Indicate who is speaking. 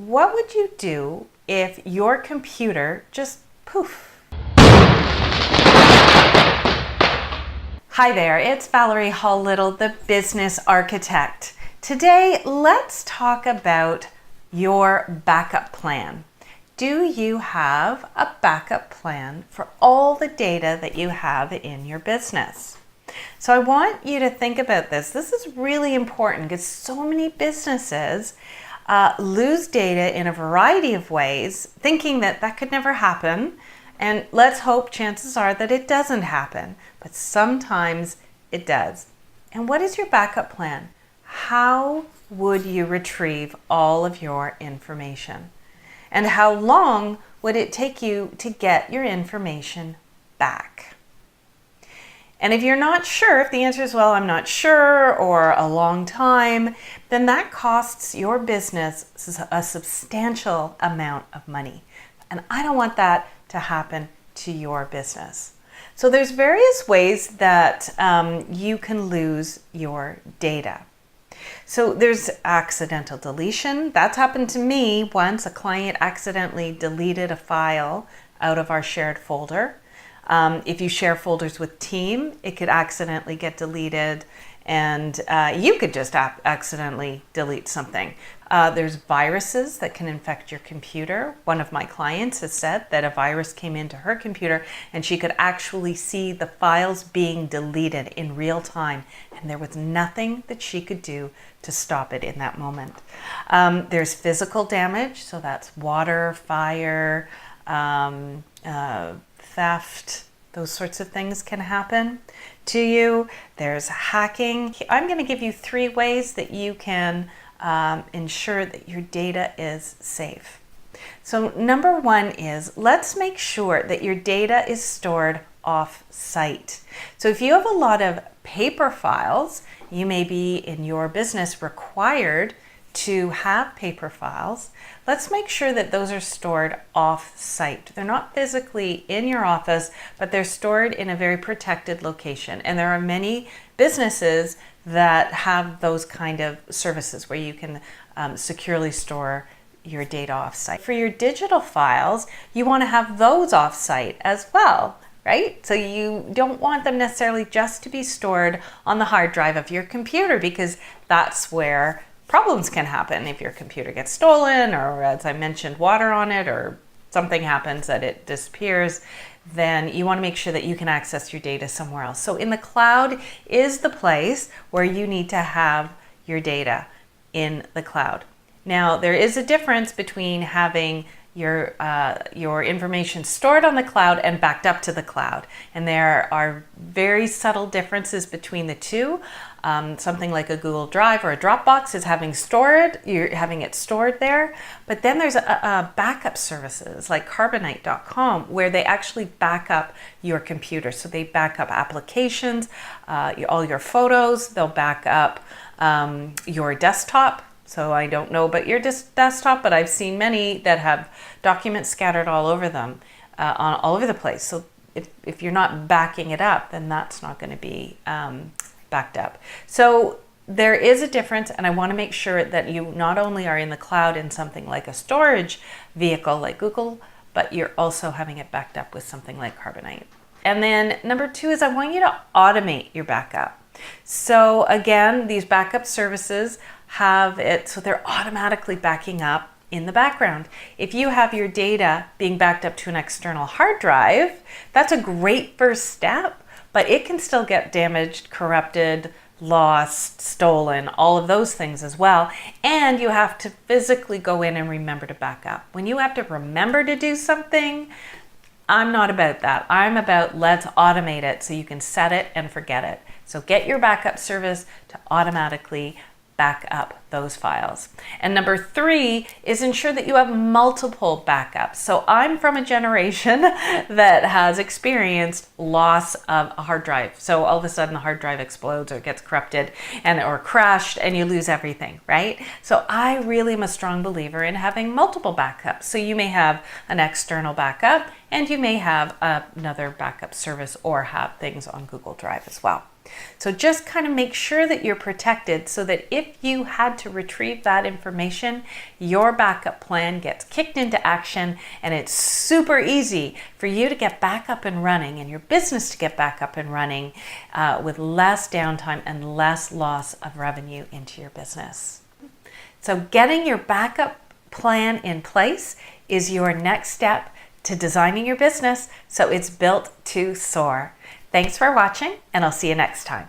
Speaker 1: what would you do if your computer just poof? Hi there, it's Valeri Hall-Little, the business architect. Today, let's talk about your backup plan. Do you have a backup plan for all the data that you have in your business? So I want you to think about this. This is really important because so many businesses lose data in a variety of ways, thinking that that could never happen. And let's hope chances are that it doesn't happen, but sometimes it does. And what is your backup plan? How would you retrieve all of your information? And how long would it take you to get your information back? And if you're not sure, if the answer is, well, I'm not sure, or a long time, then that costs your business a substantial amount of money. And I don't want that to happen to your business. So there's various ways that you can lose your data. So there's accidental deletion. That's happened to me once. A client accidentally deleted a file out of our shared folder. If you share folders with team, it could accidentally get deleted, and you could just accidentally delete something. There's viruses that can infect your computer. One of my clients has said that a virus came into her computer and she could actually see the files being deleted in real time, and there was nothing that she could do to stop it in that moment. There's physical damage, so that's water, fire, theft, those sorts of things can happen to you. There's hacking. I'm going to give you 3 ways that you can ensure that your data is safe. So number 1 is, let's make sure that your data is stored off-site. So if you have a lot of paper files, you may be in your business required to have paper files. Let's make sure that those are stored off-site. They're not physically in your office, but they're stored in a very protected location. And there are many businesses that have those kind of services where you can securely store your data off-site. For your digital files, you want to have those off-site as well, right? So you don't want them necessarily just to be stored on the hard drive of your computer, because that's where problems can happen. If your computer gets stolen, or as I mentioned, water on it, or something happens that it disappears, then you want to make sure that you can access your data somewhere else. So in the cloud is the place where you need to have your data in the cloud. Now, there is a difference between having your information stored on the cloud and backed up to the cloud. And there are very subtle differences between the two. Something like a Google Drive or a Dropbox is you're having it stored there. But then there's a backup services like Carbonite.com, where they actually back up your computer. So they back up applications, all your photos, they'll back up your desktop. So I don't know about your desktop, but I've seen many that have documents scattered all over them, all over the place. So if you're not backing it up, then that's not going to be backed up. So there is a difference, and I want to make sure that you not only are in the cloud in something like a storage vehicle like Google, but you're also having it backed up with something like Carbonite. And then number 2 is, I want you to automate your backup. So again, these backup services have it so they're automatically backing up in the background. If you have your data being backed up to an external hard drive, that's a great first step, but it can still get damaged, corrupted, lost, stolen, all of those things as well. And you have to physically go in and remember to back up. When you have to remember to do something, I'm not about that. I'm about, let's automate it so you can set it and forget it. So get your backup service to automatically back up those files. And number 3 is ensure that you have multiple backups. So I'm from a generation that has experienced loss of a hard drive. So all of a sudden the hard drive explodes or gets corrupted or crashed, and you lose everything, right? So I really am a strong believer in having multiple backups. So you may have an external backup, and you may have another backup service, or have things on Google Drive as well. So just kind of make sure that you're protected so that if you had to retrieve that information, your backup plan gets kicked into action and it's super easy for you to get back up and running and your business to get back up and running with less downtime and less loss of revenue into your business. So getting your backup plan in place is your next step to designing your business so it's built to soar. Thanks for watching, and I'll see you next time.